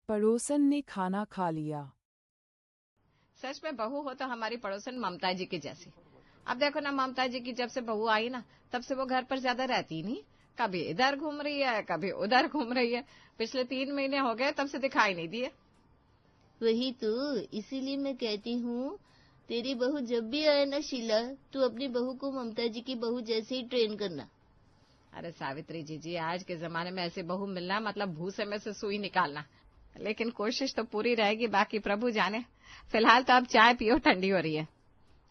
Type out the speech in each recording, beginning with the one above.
पड़ोसन ने खाना खा लिया। सच में बहू हो तो हमारी पड़ोसन ममता जी की जैसी। अब देखो ना, ममता जी की जब से बहू आई ना, तब से वो घर पर ज्यादा रहती ही नहीं। कभी इधर घूम रही है, कभी उधर घूम रही है। पिछले 3 महीने हो गए तब से दिखाई नहीं दिए। वही तो, इसीलिए मैं कहती हूँ तेरी बहू जब भी आए ना शीला, तू अपनी बहू को ममता जी की बहू जैसे ही ट्रेन करना। अरे सावित्री जी, आज के जमाने में ऐसी बहू मिलना मतलब भूसे में से सुई निकालना। लेकिन कोशिश तो पूरी रहेगी, बाकी प्रभु जाने। फिलहाल तो अब चाय पियो, ठंडी हो रही है।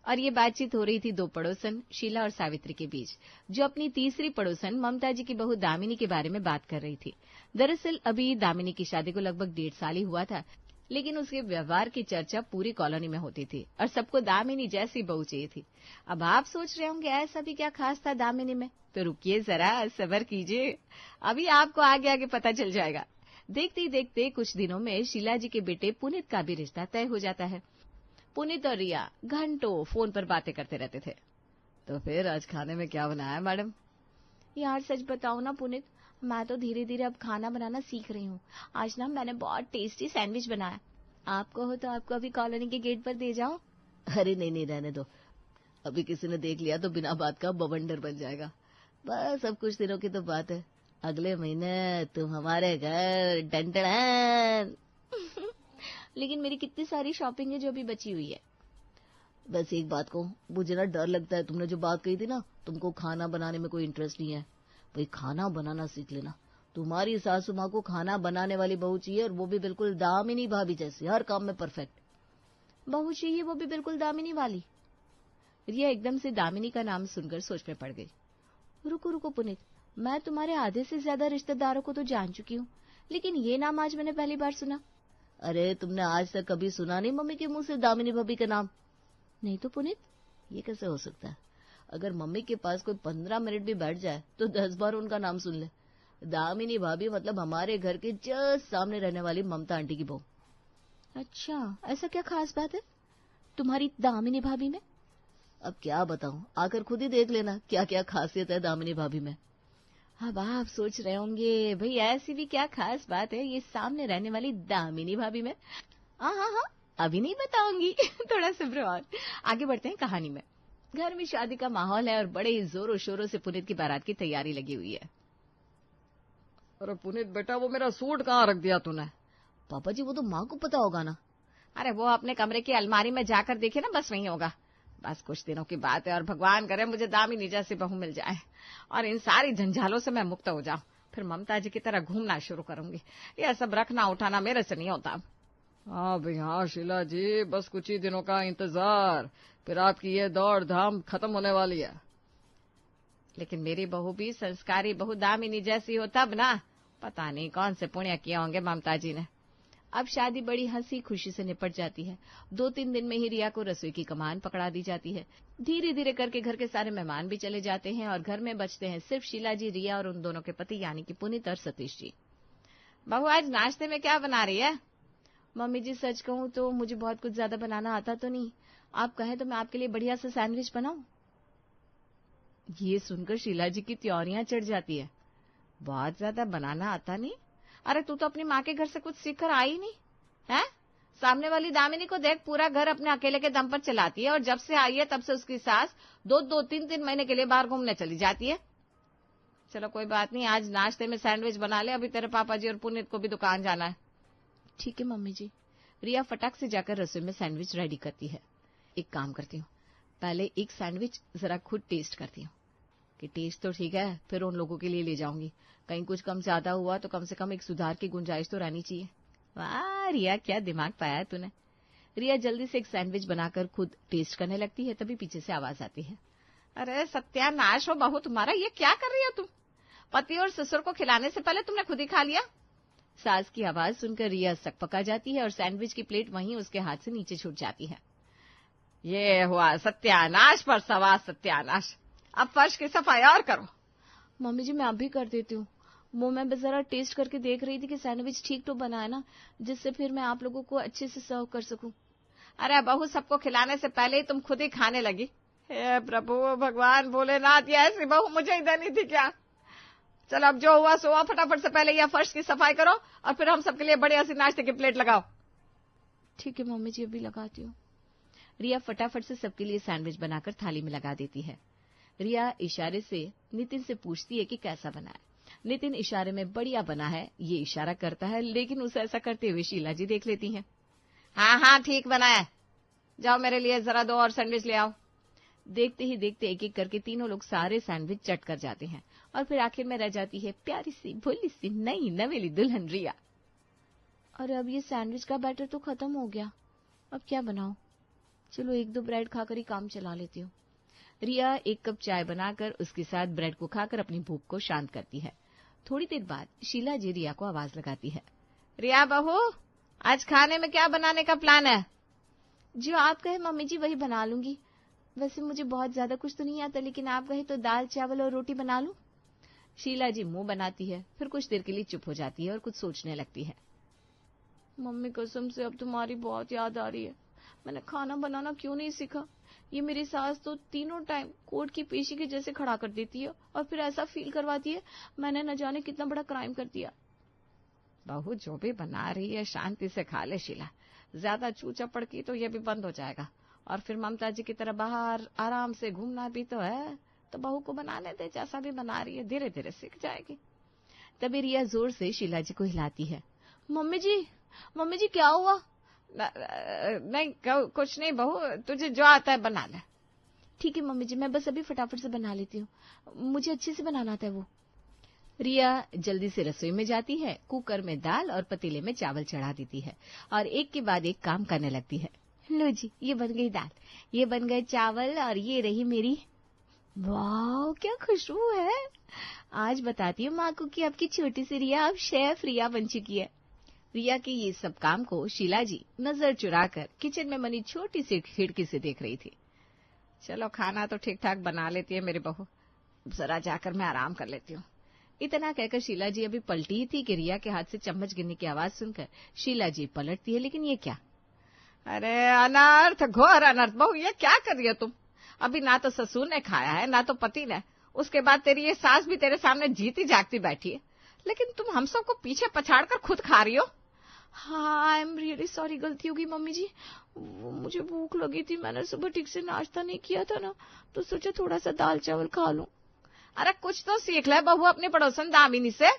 और ये बातचीत हो रही थी दो पड़ोसन शीला और सावित्री के बीच, जो अपनी तीसरी पड़ोसन ममता जी की बहू दामिनी के बारे में बात कर रही थी। दरअसल अभी दामिनी की शादी को लगभग 1.5 साल ही हुआ था, लेकिन उसके व्यवहार की चर्चा पूरी कॉलोनी में होती थी और सबको दामिनी जैसी बहू चाहिए थी। अब आप सोच रहे होंगे ऐसा भी क्या खास था दामिनी में, तो रुकिए जरा, सब्र कीजिए, अभी आपको आगे आगे पता चल जाएगा। देखते ही देखते कुछ दिनों में शीला जी के बेटे पुनीत का भी रिश्ता तय हो जाता है। पुनीत और रिया घंटों फोन पर बातें करते रहते थे। तो फिर आज खाने में क्या बनाया मैडम? यार सच बताओ ना पुनीत, मैं तो धीरे धीरे अब खाना बनाना सीख रही हूँ। आज ना मैंने बहुत टेस्टी सैंडविच बनाया। आप कहो तो आपको अभी कॉलोनी के गेट पर दे जाओ। अरे नहीं, रहने दो। अभी किसी ने देख लिया तो बिना बात का बवंडर बन जाएगा। बस अब कुछ दिनों की तो बात है, अगले महीने तुम हमारे घर टन। लेकिन मेरी कितनी सारी शॉपिंग है जो अभी बची हुई है। बस एक बात को, मुझे ना डर लगता है, तुमने जो बात कही थी ना, तुमको खाना बनाने में कोई इंटरेस्ट नहीं है। भाई खाना बनाना सीख लेना। तुम्हारी सासू माँ को खाना बनाने वाली बहू चाहिए, और वो भी बिल्कुल दामिनी भाभी जैसी, हर काम में परफेक्ट बहू चाहिए, वो भी बिल्कुल दामिनी वाली। रिया एकदम से दामिनी का नाम सुनकर सोच में पड़ गई। रुको पुनीत, मैं तुम्हारे आधे से ज्यादा रिश्तेदारों को तो जान चुकी हूँ, लेकिन ये नाम आज मैंने पहली बार सुना। अरे तुमने आज तक कभी सुना नहीं मम्मी के मुंह से दामिनी भाभी का नाम? नहीं तो पुनीत, ये कैसे हो सकता है? अगर मम्मी के पास कोई 15 मिनट भी बैठ जाए तो 10 बार उनका नाम सुन ले। दामिनी भाभी मतलब हमारे घर के जस्ट सामने रहने वाली ममता आंटी की बहू। अच्छा, ऐसा क्या खास बात है तुम्हारी दामिनी भाभी में? अब क्या बताऊं, आकर खुद ही देख लेना क्या क्या खासियत है दामिनी भाभी में। अब आप सोच रहे होंगे भाई ऐसी भी क्या खास बात है ये सामने रहने वाली दामिनी भाभी में? हाँ, अभी नहीं बताऊंगी थोड़ा सब्र और आगे बढ़ते हैं कहानी में। घर में शादी का माहौल है और बड़े ही जोरों शोरों से पुनीत की बारात की तैयारी लगी हुई है। अरे पुनीत बेटा, वो मेरा सूट कहाँ रख दिया तूने? पापा जी वो तो माँ को पता होगा ना। अरे वो अपने कमरे की अलमारी में जाकर देखे ना, बस वहीं होगा। बस कुछ दिनों की बात है और भगवान करे मुझे दामिनी जैसी बहू मिल जाए और इन सारी झंझालों से मैं मुक्त हो जाऊं, फिर ममता जी की तरह घूमना शुरू करूंगी। यह सब रखना उठाना मेरे से नहीं होता। हाँ भाई हाँ शीला जी, बस कुछ ही दिनों का इंतजार, फिर आपकी ये दौड़ धाम खत्म होने वाली है। लेकिन मेरी बहू भी संस्कारी बहू दामिनी जैसी हो तब ना। पता नहीं कौन से पुण्य किए होंगे ममता जी ने। अब शादी बड़ी हंसी खुशी से निपट जाती है। 2-3 दिन में ही रिया को रसोई की कमान पकड़ा दी जाती है। धीरे धीरे करके घर के सारे मेहमान भी चले जाते हैं और घर में बचते हैं सिर्फ शीला जी, रिया और उन दोनों के पति यानी कि पुनीत और सतीश जी। बहू आज नाश्ते में क्या बना रही है? मम्मी जी सच कहूँ तो मुझे बहुत कुछ ज्यादा बनाना आता तो नहीं, आप कहें तो मैं आपके लिए बढ़िया सा सैंडविच बनाऊं। ये सुनकर शीला जी की त्योरियां चढ़ जाती है। बहुत ज्यादा बनाना आता नहीं? अरे तू तो अपनी माँ के घर से कुछ सीख कर आई नहीं है? सामने वाली दामिनी को देख, पूरा घर अपने अकेले के दम पर चलाती है और जब से आई है तब से उसकी सास 2-3 महीने के लिए बाहर घूमने चली जाती है। चलो कोई बात नहीं, आज नाश्ते में सैंडविच बना ले, अभी तेरे पापा जी और पुनीत को भी दुकान जाना है। ठीक है मम्मी जी। रिया फटाक से जाकर रसोई में सैंडविच रेडी करती है। एक काम करती हूँ, पहले एक सैंडविच जरा खुद टेस्ट करती हूँ कि टेस्ट तो ठीक है, फिर उन लोगों के लिए ले जाऊंगी। कहीं कुछ कम ज्यादा हुआ तो कम से कम एक सुधार की गुंजाइश तो रहनी चाहिए। वाह रिया, क्या दिमाग पाया है तूने। रिया जल्दी से एक सैंडविच बनाकर खुद टेस्ट करने लगती है, तभी पीछे से आवाज आती है। अरे सत्यानाश हो बहू तुम्हारा, ये क्या कर रही हो तुम? पति और ससुर को खिलाने से पहले तुमने खुद ही खा लिया। सास की आवाज सुनकर रिया सकपका जाती है और सैंडविच की प्लेट वहीं उसके हाथ से नीचे छूट जाती है। ये हुआ सत्यानाश पर सवा सत्यानाश। अब फर्श की सफाई और करो। मम्मी जी मैं अभी कर देती हूँ, वो मैं बस जरा टेस्ट करके देख रही थी कि सैंडविच ठीक तो बना है ना, जिससे फिर मैं आप लोगों को अच्छे से सर्व कर सकूं। अरे बहू, सबको खिलाने से पहले ही तुम खुद ही खाने लगी। हे प्रभु भगवान भोलेनाथ, ये ऐसी बहू मुझे ही देनी थी क्या? चलो अब जो हुआ सो हुआ, फटाफट से पहले यह फर्श की सफाई करो और फिर हम सबके लिए बढ़िया सी नाश्ते की प्लेट लगाओ। ठीक है मम्मी जी, अभी लगाती हूँ। रिया फटाफट से सबके लिए सैंडविच बनाकर थाली में लगा देती है। रिया इशारे से नितिन से पूछती है कि कैसा बना है। नितिन इशारे में बढ़िया बना है ये इशारा करता है, लेकिन उसे ऐसा करते हुए शीला जी देख लेती हैं। हाँ हाँ ठीक बना है, जाओ मेरे लिए जरा 2 और सैंडविच ले आओ। देखते ही देखते एक एक करके तीनों लोग सारे सैंडविच चट कर जाते हैं और फिर आखिर में रह जाती है प्यारी सी भोली सी नई नवेली दुल्हन रिया। और अब ये सैंडविच का बैटर तो खत्म हो गया, अब क्या बनाऊं? चलो 1-2 ब्रेड खाकर ही काम चला लेती हूँ। रिया 1 कप चाय बनाकर उसके साथ ब्रेड को खाकर अपनी भूख को शांत करती है। थोड़ी देर बाद शीला जी रिया को आवाज लगाती है। रिया बहू, आज खाने में क्या बनाने का प्लान है? जो आप कहे मम्मी जी वही बना लूंगी। वैसे मुझे बहुत ज्यादा कुछ तो नहीं आता, लेकिन आप कहे तो दाल चावल और रोटी बना लूं। शीला जी मुंह बनाती है, फिर कुछ देर के लिए चुप हो जाती है और कुछ सोचने लगती है। मम्मी कसम से अब तुम्हारी बहुत याद आ रही है। मैंने खाना बनाना क्यों नहीं सीखा? ये मेरी सास तो तीनों टाइम कोर्ट की पेशी के जैसे खड़ा कर देती है और फिर ऐसा फील करवाती है मैंने न जाने कितना बड़ा क्राइम कर दिया। बहू जो भी बना रही है शांति से खा ले शीला, ज्यादा चू चपड़ की तो ये भी बंद हो जाएगा और फिर ममता जी की तरह बाहर आराम से घूमना भी तो है। तो बहू को बनाने दे, जैसा भी बना रही है धीरे धीरे सीख जाएगी। तभी रिया जोर से शीला जी को हिलाती है। मम्मी जी क्या हुआ? नहीं कुछ नहीं बहू, तुझे जो आता है बना ले। ठीक है मम्मी जी, मैं बस अभी फटाफट से बना लेती हूँ, मुझे अच्छे से बनाना आता है वो। रिया जल्दी से रसोई में जाती है, कुकर में दाल और पतीले में चावल चढ़ा देती है और एक के बाद एक काम करने लगती है। लो जी, ये बन गई दाल, ये बन गए चावल और ये रही मेरी। वाह क्या खुशबू है। आज बताती हूँ माँ को कि आपकी छोटी सी रिया अब शेफ रिया बन चुकी है। रिया के ये सब काम को शीला जी नजर चुराकर किचन में बनी छोटी सी खिड़की से देख रही थी। चलो खाना तो ठीक ठाक बना लेती है मेरी बहू, जरा जाकर मैं आराम कर लेती हूँ। इतना कहकर शीला जी अभी पलटी ही थी कि रिया के हाथ से चम्मच गिरने की आवाज सुनकर शीला जी पलटती है। लेकिन ये क्या? अरे अनर्थ, घोर अनर्थ। बहू ये क्या कर रही हो तुम? अभी ना तो ससुर ने खाया है ना तो पति ने, उसके बाद तेरी ये सास भी तेरे सामने जीती जागती बैठी है, लेकिन तुम हम सबको पीछे पछाड़ कर खुद खा रही हो। हाँ आई एम रियली सॉरी, गलती होगी मम्मी जी। मुझे भूख लगी थी, मैंने सुबह ठीक से नाश्ता नहीं किया था ना, तो सोचा थोड़ा सा दाल चावल खा लूं। अरे कुछ तो सीख ले बहू अपनी पड़ोसन दामिनी से,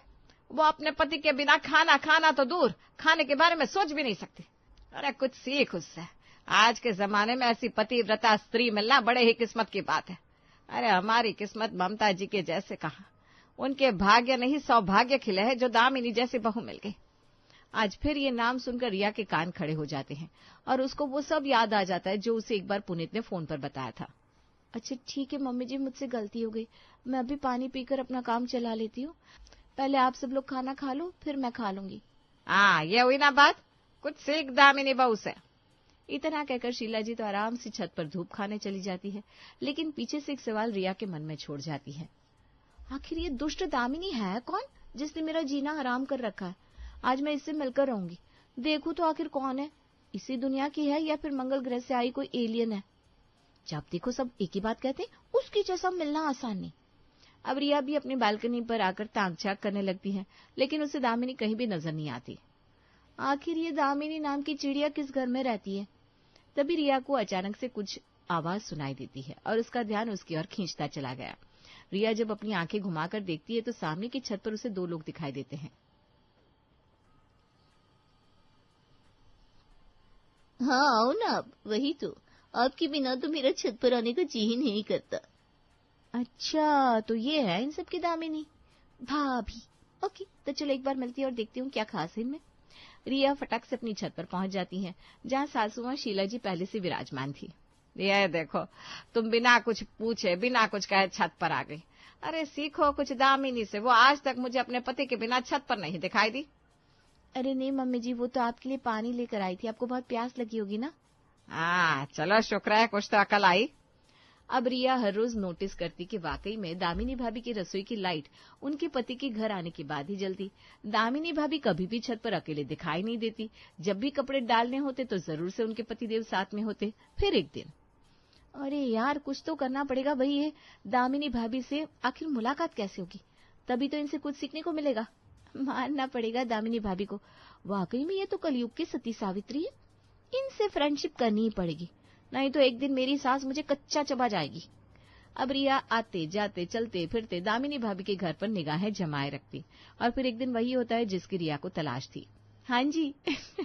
वो अपने पति के बिना खाना तो दूर, खाने के बारे में सोच भी नहीं सकती। अरे कुछ सीख उससे, आज के जमाने में ऐसी पतिव्रता स्त्री मिलना बड़े ही किस्मत की बात है। अरे हमारी किस्मत ममता जी के जैसे कहा, उनके भाग्य नहीं सौभाग्य खिले हैं जो दामिनी जैसी बहू मिल गई। आज फिर ये नाम सुनकर रिया के कान खड़े हो जाते हैं और उसको वो सब याद आ जाता है जो उसे एक बार पुनीत ने फोन पर बताया था। अच्छा ठीक है मम्मी जी, मुझसे गलती हो गई, मैं अभी पानी पीकर अपना काम चला लेती हूँ। पहले आप सब लोग खाना खा लो, फिर मैं खा लूंगी। हाँ ये हुई ना बात, कुछ सीख दामिनी बहू से। इतना कहकर शीला जी तो आराम से छत पर धूप खाने चली जाती है, लेकिन पीछे से एक सवाल रिया के मन में छोड़ जाती है। आखिर ये दुष्ट दामिनी है कौन जिसने मेरा जीना हराम कर रखा है? आज मैं इससे मिलकर रहूंगी, देखूं तो आखिर कौन है, इसी दुनिया की है या फिर मंगल ग्रह से आई कोई एलियन है। जब देखो सब एक ही बात कहते हैं, उसकी जैसा मिलना आसान नहीं। अब रिया भी अपनी बालकनी पर आकर ताक झाक करने लगती है, लेकिन उसे दामिनी कहीं भी नजर नहीं आती। आखिर ये दामिनी नाम की चिड़िया किस घर में रहती है? तभी रिया को अचानक से कुछ आवाज सुनाई देती है और उसका ध्यान उसकी ओर खींचता चला गया। रिया जब अपनी आंखें घुमाकर देखती है तो सामने की छत पर उसे 2 लोग दिखाई देते हैं। हाँ आओ ना आप, वही तो, आपके बिना तो मेरा छत पर आने का जी ही नहीं करता। अच्छा तो ये है इन सब की दामिनी भाभी। ओके तो चलो एक बार मिलती है और देखती हूँ क्या खास है इनमें। रिया फटक से अपनी छत पर पहुंच जाती है जहाँ सासू माँ शीला जी पहले से विराजमान थी। ये देखो तुम बिना कुछ पूछे बिना कुछ कहे छत पर आ गई। अरे सीखो कुछ दामिनी से, वो आज तक मुझे अपने पति के बिना छत पर नहीं दिखाई दी। अरे नहीं मम्मी जी, वो तो आपके लिए पानी लेकर आई थी, आपको बहुत प्यास लगी होगी ना। हाँ चलो शुक्र है कुछ तो अकल आई। अब रिया हर रोज नोटिस करती कि वाकई में दामिनी भाभी की रसोई की लाइट उनके पति के घर आने के बाद ही जलती। दामिनी भाभी कभी भी छत पर अकेले दिखाई नहीं देती, जब भी कपड़े डालने होते तो जरूर से उनके पतिदेव साथ में होते। फिर एक दिन अरे यार कुछ तो करना पड़ेगा भाई, ये दामिनी भाभी से आखिर मुलाकात कैसे होगी। तभी तो इनसे कुछ सीखने को मिलेगा। मानना पड़ेगा दामिनी भाभी को, वाकई में ये तो कलयुग की सती सावित्री है। इनसे फ्रेंडशिप करनी ही पड़ेगी, नहीं तो एक दिन मेरी सास मुझे कच्चा चबा जाएगी। अब रिया आते जाते चलते फिरते दामिनी भाभी के घर पर निगाहें जमाए रखती, और फिर एक दिन वही होता है जिसकी रिया को तलाश थी। हाँ जी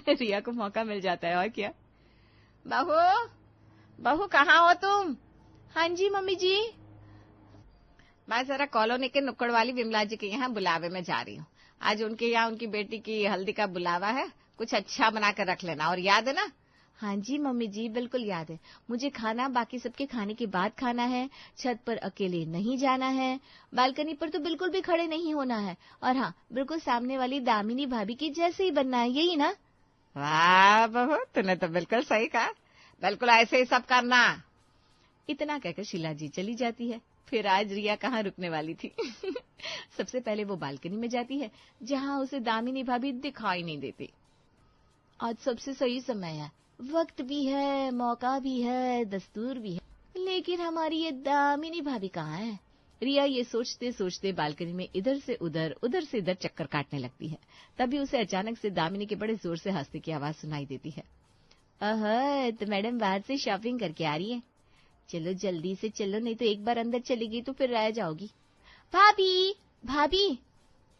रिया को मौका मिल जाता है, और क्या। बहू, बहू कहाँ हो तुम? हाँ जी मम्मी जी। मैं जरा कॉलोनी के नुक्कड़ वाली विमला जी के यहाँ बुलावे में जा रही हूँ। आज उनके यहाँ उनकी बेटी की हल्दी का बुलावा है, कुछ अच्छा बना कर रख लेना, और याद है ना? हाँ जी मम्मी जी, बिल्कुल याद है। मुझे खाना बाकी सबके खाने के बाद खाना है, छत पर अकेले नहीं जाना है, बालकनी पर तो बिल्कुल भी खड़े नहीं होना है, और हाँ, बिल्कुल सामने वाली दामिनी भाभी की जैसे ही बनना है, यही ना? वाह बहू, तूने तो बिल्कुल सही कहा, बिल्कुल ऐसे ही सब करना। इतना कहकर शीला जी चली जाती है। फिर आज रिया कहाँ रुकने वाली थी। सबसे पहले वो बालकनी में जाती है, जहाँ उसे दामिनी भाभी दिखाई नहीं देती। आज सबसे सही समय है, वक्त भी है, मौका भी है, दस्तूर भी है, लेकिन हमारी ये दामिनी भाभी कहाँ है? रिया ये सोचते सोचते बालकनी में इधर से उधर से इधर चक्कर काटने लगती है। तभी उसे अचानक से दामिनी के बड़े जोर से हंसने की आवाज सुनाई देती है। तो मैडम बाहर से शॉपिंग करके आ रही है, चलो जल्दी से चलो, नहीं तो एक बार अंदर चली गई तो फिर रह जाओगी। भाभी भाभी।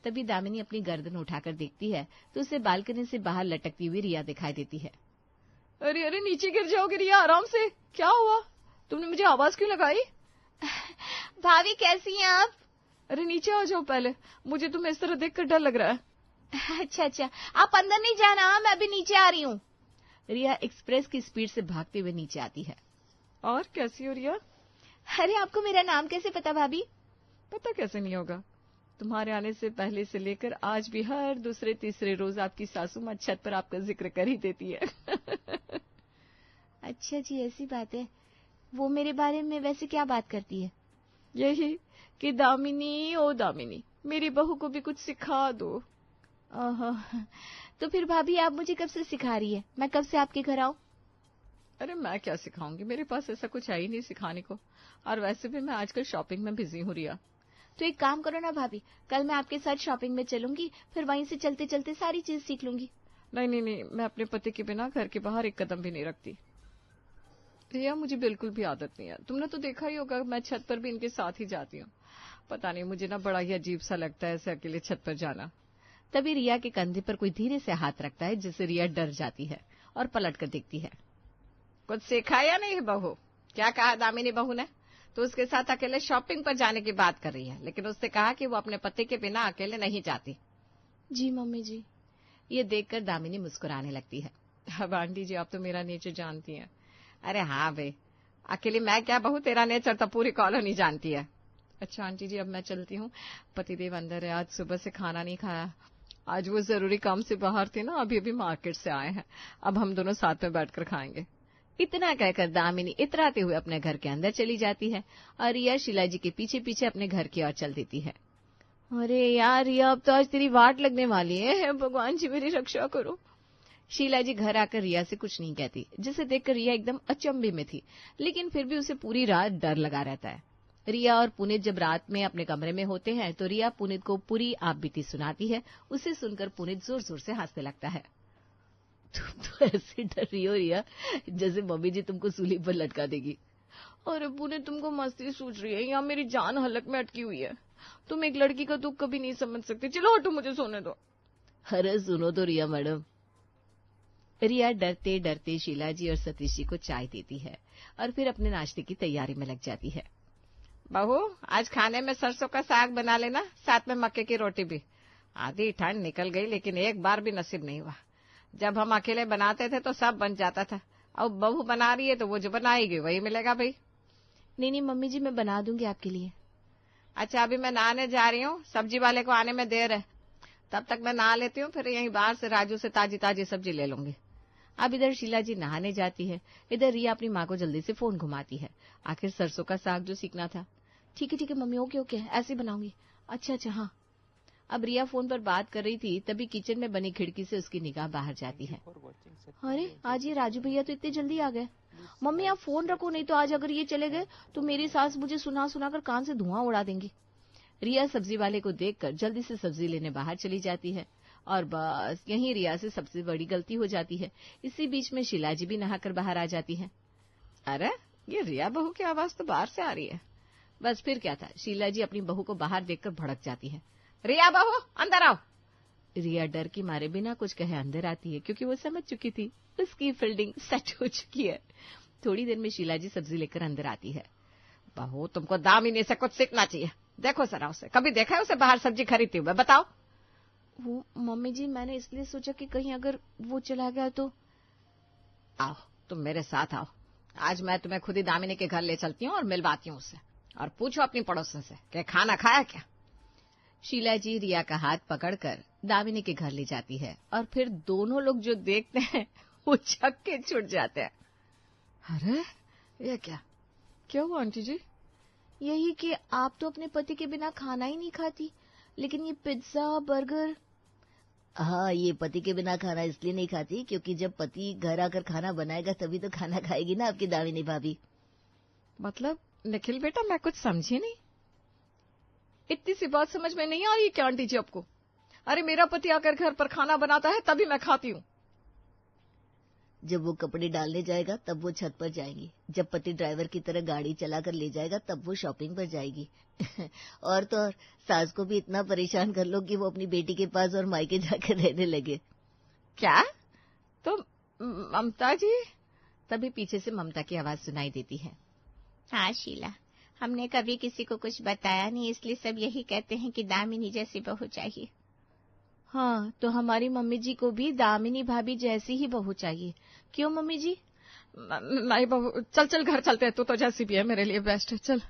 तभी दामिनी अपनी गर्दन उठाकर देखती है तो उसे बालकनी से बाहर लटकती हुई रिया दिखाई देती है। अरे अरे, नीचे गिर जाओगे रिया, आराम से। क्या हुआ, तुमने मुझे आवाज क्यों लगाई? भाभी कैसी हैं आप? अरे नीचे आ जाओ पहले, मुझे तुम्हें इस तरह देखकर डर लग रहा है। अच्छा, आप अंदर नहीं जाना, मैं अभी नीचे आ रही हूँ। रिया एक्सप्रेस की स्पीड से भागते हुए नीचे आती है। और कैसी हो रिया? अरे आपको मेरा नाम कैसे पता भाभी? पता कैसे नहीं होगा, तुम्हारे आने से पहले से लेकर आज भी हर दूसरे तीसरे रोज आपकी सासू माँ छत पर आपका जिक्र कर ही देती है। अच्छा जी, ऐसी बात है। वो मेरे बारे में वैसे क्या बात करती है? यही कि दामिनी, ओ दामिनी, मेरी बहू को भी कुछ सिखा दो। ओहो, तो फिर भाभी आप मुझे कब से सिखा रही है? मैं कब से आपके घर आऊं? अरे मैं क्या सिखाऊंगी, मेरे पास ऐसा कुछ है ही नहीं सिखाने को, और वैसे भी मैं आजकल शॉपिंग में बिजी हूँ रिया। तो एक काम करो ना भाभी, कल मैं आपके साथ शॉपिंग में चलूंगी, फिर वहीं से चलते चलते सारी चीज सीख लूंगी। नहीं, मैं अपने पति के बिना घर के बाहर एक कदम भी नहीं रखती। रिया मुझे बिल्कुल भी आदत नहीं है, तुमने तो देखा ही होगा, मैं छत पर भी इनके साथ ही जाती हूँ। पता नहीं, मुझे ना बड़ा ही अजीब सा लगता है ऐसे अकेले छत पर जाना। तभी रिया के कंधे पर कोई धीरे से हाथ रखता है, जिससे रिया डर जाती है और पलट कर देखती है। कुछ सिखाया नहीं है बहू? क्या कहा दामिनी बहू ने? तो उसके साथ अकेले शॉपिंग पर जाने की बात कर रही है, लेकिन उससे कहा कि वो अपने पति के बिना अकेले नहीं जाती। जी मम्मी जी। ये देखकर दामिनी मुस्कुराने लगती है। अब आंटी जी, आप तो मेरा नेचर जानती हैं। अरे हाँ भाई, अकेली मैं क्या बहू, तेरा नेचर तो पूरी कॉलोनी जानती है। अच्छा आंटी जी, अब मैं चलती हूँ, पतिदेव अंदर है, आज सुबह से खाना नहीं खाया। आज वो जरूरी काम से बाहर थे ना, अभी मार्केट से आए हैं, अब हम दोनों साथ में बैठकर खाएंगे। इतना कहकर दामिनी इतराते हुए अपने घर के अंदर चली जाती है, और रिया शीला जी के पीछे पीछे अपने घर की ओर चल देती है। अरे यार रिया, अब तो आज तेरी वाट लगने वाली है, भगवान जी मेरी रक्षा करो। शीला जी घर आकर रिया से कुछ नहीं कहती, जिसे देखकर रिया एकदम अचंभे में थी, लेकिन फिर भी उसे पूरी रात डर लगा रहता है। रिया और पुनीत जब रात में अपने कमरे में होते हैं तो रिया पुनीत को पूरी आपबीती सुनाती है। उसे सुनकर पुनीत जोर जोर से हंसने लगता है। तुम तो ऐसे डर रही हो रिया, जैसे मम्मी जी तुमको सूली पर लटका देगी। और पुनीत तुमको मस्ती सूझ रही है, यहाँ मेरी जान हलक में अटकी हुई है, तुम एक लड़की का दुख कभी नहीं समझ सकते। चलो हटो, मुझे सोने दो। अरे सुनो तो रिया मैडम। रिया डरते डरते शीला जी और सतीश जी को चाय देती है और फिर अपने नाश्ते की तैयारी में लग जाती है। बहू, आज खाने में सरसों का साग बना लेना, साथ में मक्के की रोटी भी। आधी ठंड निकल गई, लेकिन एक बार भी नसीब नहीं हुआ। जब हम अकेले बनाते थे तो सब बन जाता था, अब बहू बना रही है तो वो जो बनाएगी वही मिलेगा भाई। नहीं मम्मी जी, मैं बना दूंगी आपके लिए। अच्छा, अभी मैं नहाने जा रही हूँ, सब्जी वाले को आने में देर है, तब तक मैं नहा लेती हूँ, फिर यहीं बाहर से राजू से ताजी ताजी सब्जी ले लूंगी। अब इधर शीला जी नहाने जाती है, इधर रिया अपनी माँ को जल्दी से फोन घुमाती है। आखिर सरसों का साग जो सीखना था। ठीक है मम्मी, ओके ऐसे बनाऊंगी। अच्छा हाँ। अब रिया फोन पर बात कर रही थी, तभी किचन में बनी खिड़की से उसकी निगाह बाहर जाती है। अरे आज ये राजू भैया तो इतने जल्दी आ गए। मम्मी आप फोन रखो, नहीं तो आज अगर ये चले गए तो मेरी सास मुझे सुना कर कान से धुआं उड़ा देंगी। रिया सब्जी वाले को देखकर जल्दी से सब्जी लेने बाहर चली जाती है और बस यहीं रिया से सबसे बड़ी गलती हो जाती है। इसी बीच में शीला जी भी नहाकर बाहर आ जाती है। अरे ये रिया बहू की आवाज तो बाहर से आ रही है। बस फिर क्या था, शीला जी अपनी बहू को बाहर देखकर भड़क जाती है। रिया बहू अंदर आओ। रिया डर की मारे बिना कुछ कहे अंदर आती है, क्योंकि वो समझ चुकी थी उसकी फील्डिंग सेट हो चुकी है। थोड़ी देर में शीला जी सब्जी लेकर अंदर आती है। बहू तुमको दामिनी से कुछ सीखना चाहिए। देखो जरा उसे, कभी देखा है उसे बाहर सब्जी खरीदते हुए? बताओ। वो मम्मी जी, मैंने इसलिए सोचा कि कहीं अगर वो चला गया तो। आओ तुम मेरे साथ आओ। आज मैं तुम्हें खुद ही दामिनी के घर ले चलती हूँ और मिलवाती हूँ उससे, और पूछो अपनी पड़ोसन से कि खाना खाया क्या। शीला जी रिया का हाथ पकड़कर दामिनी के घर ले जाती है और फिर दोनों लोग जो देखते हैं वो छक्के छूट जाते हैं। अरे ये क्या हुआ आंटी जी? यही कि आप तो अपने पति के बिना खाना ही नहीं खाती, लेकिन ये पिज्जा बर्गर। हाँ, ये पति के बिना खाना इसलिए नहीं खाती क्योंकि जब पति घर आकर खाना बनाएगा तभी तो खाना खाएगी ना आपकी दामिनी भाभी। मतलब निखिल बेटा, मैं कुछ समझी नहीं। इतनी सी बात समझ में नहीं आ रही क्या आंटी जी आपको? अरे मेरा पति आकर घर पर खाना बनाता है तभी मैं खाती हूँ। जब वो कपड़े डालने जाएगा तब वो छत पर जाएंगी, जब पति ड्राइवर की तरह गाड़ी चलाकर ले जाएगा तब वो शॉपिंग पर जाएगी। और तो और सास को भी इतना परेशान कर लो कि वो अपनी बेटी के पास और मायके जाकर रहने लगे। क्या? तो ममता जी? तभी पीछे से ममता की आवाज सुनाई देती है। हाँ शीला, हमने कभी किसी को कुछ बताया नहीं, इसलिए सब यही कहते हैं कि दामिनी जैसी बहू चाहिए। हाँ, तो हमारी मम्मी जी को भी दामिनी भाभी जैसी ही बहू चाहिए। क्यों मम्मी जी? नहीं बहू, चल घर चलते हैं। तू तो जैसी भी है मेरे लिए बेस्ट है। चल।